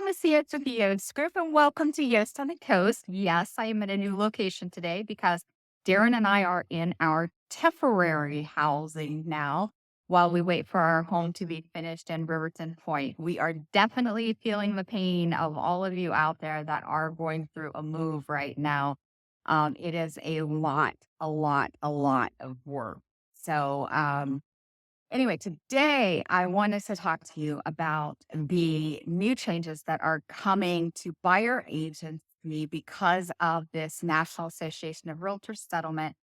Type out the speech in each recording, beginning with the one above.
Missy Darren Yost group, and welcome to Yost on the Coast. Yes, I am at a new location today because Darren and I are in our temporary housing now while we wait for our home to be finished in Riverton Point. We are definitely feeling the pain of all of you out there that are going through a move right now. It is a lot of work. So, anyway, today I wanted to talk to you about the new changes that are coming to buyer agency because of this National Association of Realtors settlement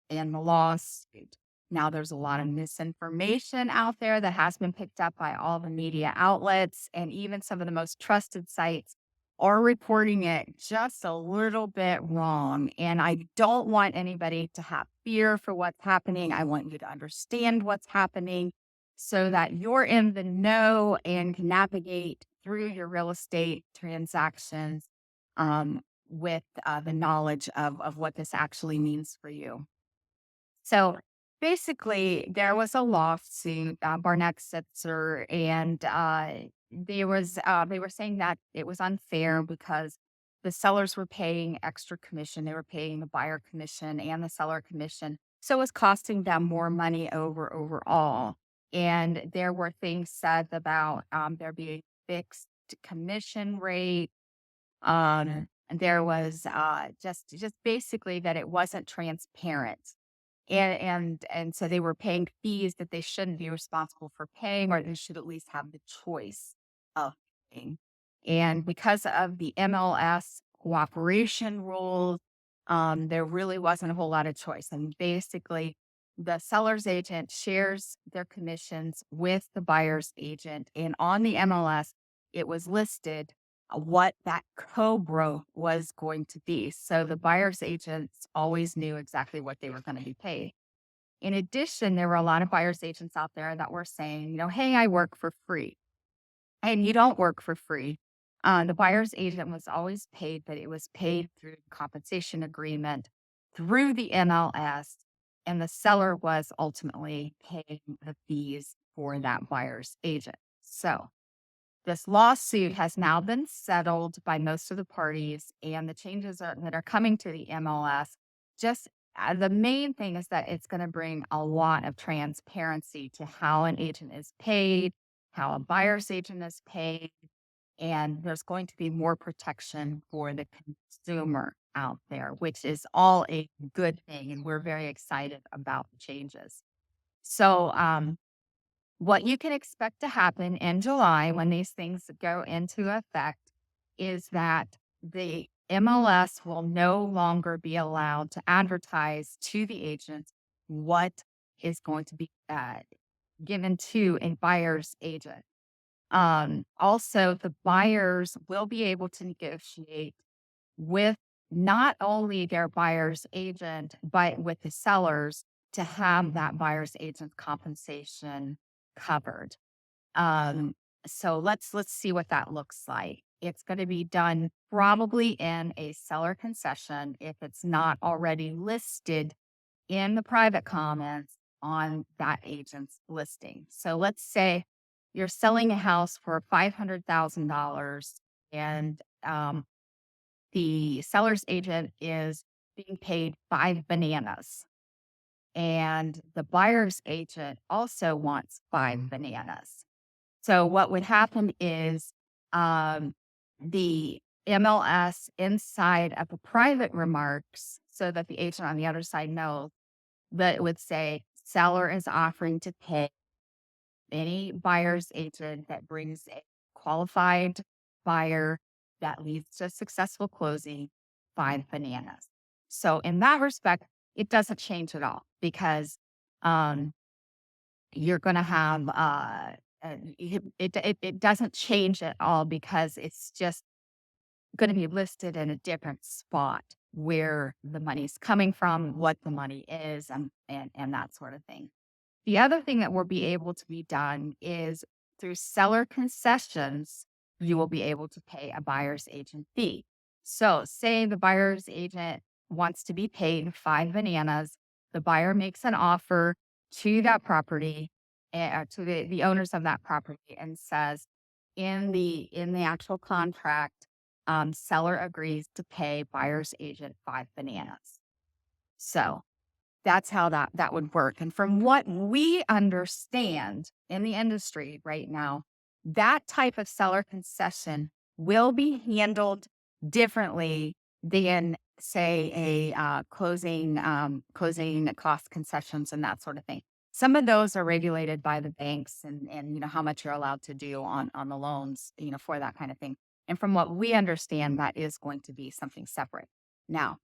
and the lawsuit. Now, there's a lot of misinformation out there that has been picked up by all the media outlets, and even some of the most trusted sites are reporting it just a little bit wrong. And I don't want anybody to have fear for what's happening. I want you to understand what's happening so that you're in the know and can navigate through your real estate transactions with the knowledge of what this actually means for you. So basically, there was a lawsuit, Barnett Sitzer, and they were saying that it was unfair because the sellers were paying extra commission. They were paying the buyer commission and the seller commission. So it was costing them more money overall. And there were things said about there being fixed commission rate. And there was just basically that it wasn't transparent. And so they were paying fees that they shouldn't be responsible for paying, or they should at least have the choice of paying. And because of the MLS cooperation rules, there really wasn't a whole lot of choice. And basically, the seller's agent shares their commissions with the buyer's agent. And on the MLS, it was listed what that co-broke was going to be. So the buyer's agents always knew exactly what they were going to be paid. In addition, there were a lot of buyer's agents out there that were saying, hey, I work for free. And you don't work for free. The buyer's agent was always paid, but it was paid through compensation agreement through the MLS, and the seller was ultimately paying the fees for that buyer's agent. So this lawsuit has now been settled by most of the parties, and the that are coming to the MLS, just the main thing is that it's going to bring a lot of transparency to how an agent is paid, how a buyer's agent is paid, and there's going to be more protection for the consumer out there, which is all a good thing. And we're very excited about the changes. So, what you can expect to happen in July when these things go into effect is that the MLS will no longer be allowed to advertise to the agents what is going to be given to a buyer's agent. Also, the buyers will be able to negotiate with not only their buyer's agent, but with the sellers to have that buyer's agent's compensation covered. So let's see what that looks like. It's going to be done probably in a seller concession if it's not already listed in the private comments on that agent's listing. So let's say you're selling a house for $500,000 and the seller's agent is being paid 5 bananas. And the buyer's agent also wants 5 bananas. So what would happen is the MLS inside of the private remarks, so that the agent on the other side knows, that it would say seller is offering to pay any buyer's agent that brings a qualified buyer that leads to a successful closing 5 bananas. So in that respect, it doesn't change at all because um, you're going to have it doesn't change at all because it's just going to be listed in a different spot where the money's coming from, what the money is, and that sort of thing. The other thing that will be able to be done is through seller concessions, you will be able to pay a buyer's agent fee. So, say the buyer's agent wants to be paid 5 bananas, the buyer makes an offer to that property, to the owners of that property and says, in the actual contract, seller agrees to pay buyer's agent 5 bananas. So that's how that would work. And from what we understand in the industry right now, that type of seller concession will be handled differently than, say, a closing cost concessions and that sort of thing. Some of those are regulated by the banks and how much you're allowed to do on the loans, for that kind of thing. And from what we understand, that is going to be something separate. Now,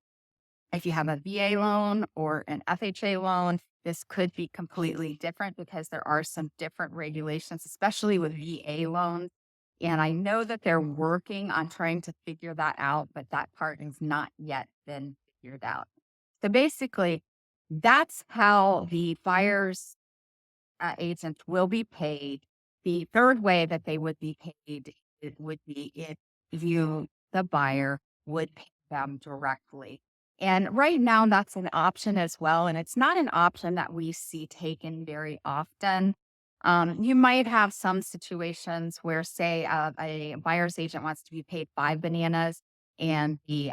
if you have a VA loan or an FHA loan, this could be completely different because there are some different regulations, especially with VA loans. And I know that they're working on trying to figure that out, but that part has not yet been figured out. So basically, that's how the buyer's agent will be paid. The third way that they would be paid, it would be if you, the buyer, would pay them directly. And right now, that's an option as well. And it's not an option that we see taken very often. You might have some situations where, say, a buyer's agent wants to be paid 5 bananas, and the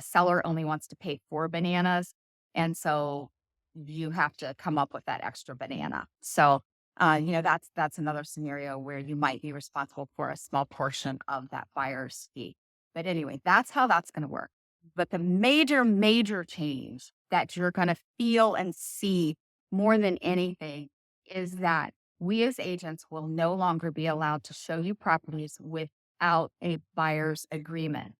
seller only wants to pay 4 bananas. And so you have to come up with that extra banana. So, that's another scenario where you might be responsible for a small portion of that buyer's fee. But anyway, that's how that's going to work. But the major, major change that you're going to feel and see more than anything is that we as agents will no longer be allowed to show you properties without a buyer's agreement.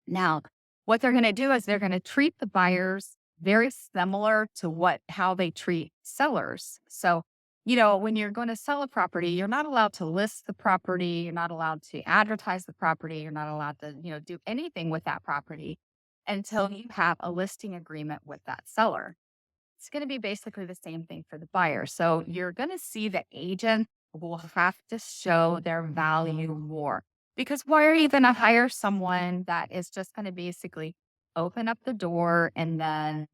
Now, what they're going to do is they're going to treat the buyers very similar to how they treat sellers. So, when you're going to sell a property, you're not allowed to list the property, you're not allowed to advertise the property, you're not allowed to, do anything with that property until you have a listing agreement with that seller. It's going to be basically the same thing for the buyer. So you're going to see the agent will have to show their value more. Because why are you going to hire someone that is just going to basically open up the door and then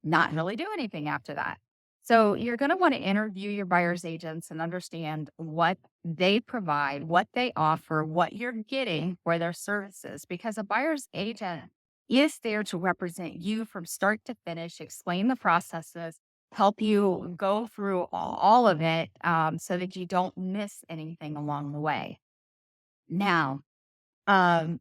not really do anything after that? So you're going to want to interview your buyer's agents and understand what they provide, what they offer, what you're getting for their services. Because a buyer's agent is there to represent you from start to finish, explain the processes, help you go through all of it, so that you don't miss anything along the way. Now,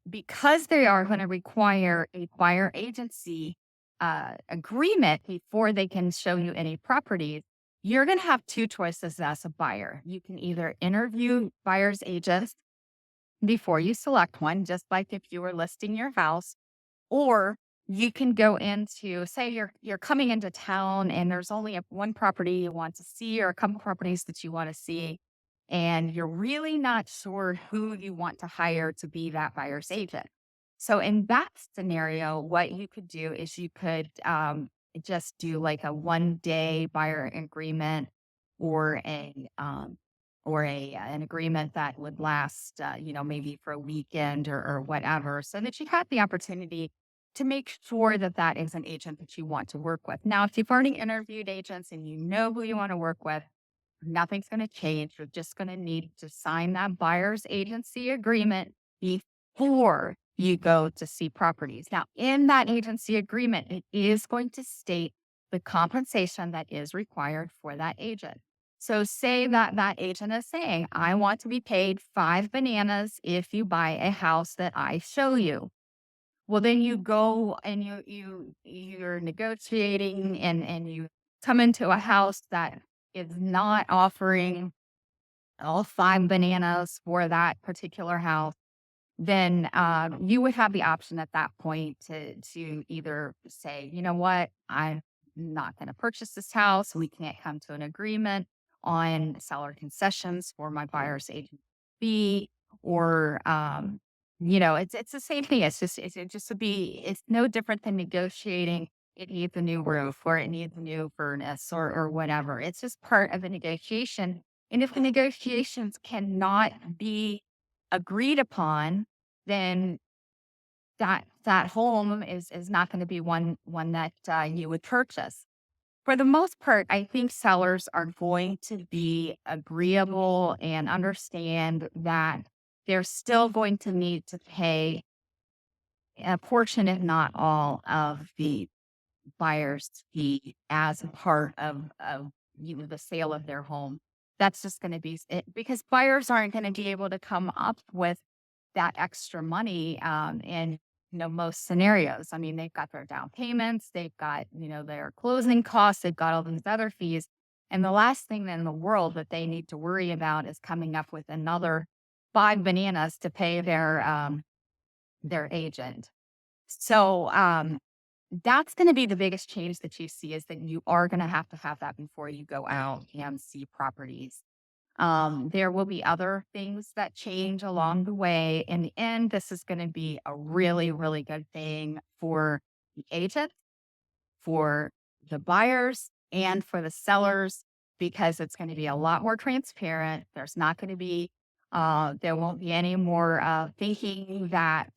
because they are going to require a buyer agency agreement before they can show you any properties, you're going to have two choices as a buyer. You can either interview buyer's agents before you select one, just like if you were listing your house, or you can go into, say you're coming into town and there's only one property you want to see or a couple properties that you want to see, and you're really not sure who you want to hire to be that buyer's agent. So in that scenario, what you could do is you could just do like a 1 day buyer agreement or an agreement that would last, maybe for a weekend or whatever, so that you have the opportunity to make sure that that is an agent that you want to work with. Now, if you've already interviewed agents and you know who you want to work with, nothing's going to change. You're just going to need to sign that buyer's agency agreement before you go to see properties. Now, in that agency agreement, it is going to state the compensation that is required for that agent. So say that agent is saying, I want to be paid 5 bananas if you buy a house that I show you. Well, then you go and you're negotiating and you come into a house that is not offering all 5 bananas for that particular house. Then you would have the option at that point to either say, you know what, I'm not going to purchase this house. We can't come to an agreement on seller concessions for my buyer's agent fee, or it's the same thing. It's would be it's no different than negotiating. It needs a new roof or it needs a new furnace or whatever. It's just part of the negotiation. And if the negotiations cannot be agreed upon, then that home is not going to be one that you would purchase. For the most part, I think sellers are going to be agreeable and understand that they're still going to need to pay a portion, if not all, of the buyer's fee as a part of the sale of their home. That's just going to be it, because buyers aren't going to be able to come up with that extra money in most scenarios. I mean, they've got their down payments, they've got their closing costs, they've got all these other fees, and the last thing in the world that they need to worry about is coming up with another five bananas to pay their agent. So that's going to be the biggest change that you see, is that you are going to have that before you go out and see properties. There will be other things that change along the way. In the end, this is going to be a really, really good thing for the agent, for the buyers, and for the sellers, because it's going to be a lot more transparent. There won't be any more thinking that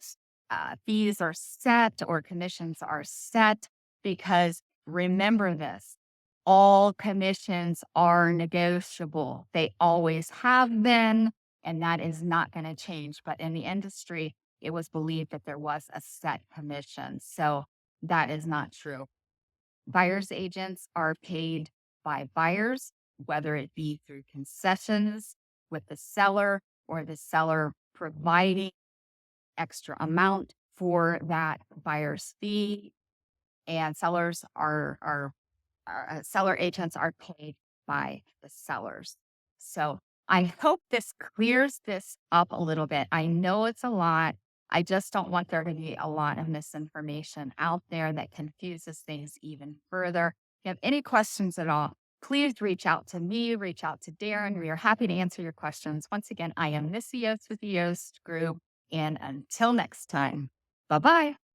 fees are set or commissions are set, because remember this, all commissions are negotiable. They always have been, and that is not going to change. But in the industry, it was believed that there was a set commission. So that is not true. Buyer's agents are paid by buyers, whether it be through concessions with the seller or the seller providing extra amount for that buyer's fee. And seller agents are paid by the sellers. So I hope this clears this up a little bit. I know it's a lot. I just don't want there to be a lot of misinformation out there that confuses things even further. If you have any questions at all, please reach out to me, reach out to Darren. We are happy to answer your questions. Once again, I am Missy Yost with the Yost Group. And until next time, bye bye.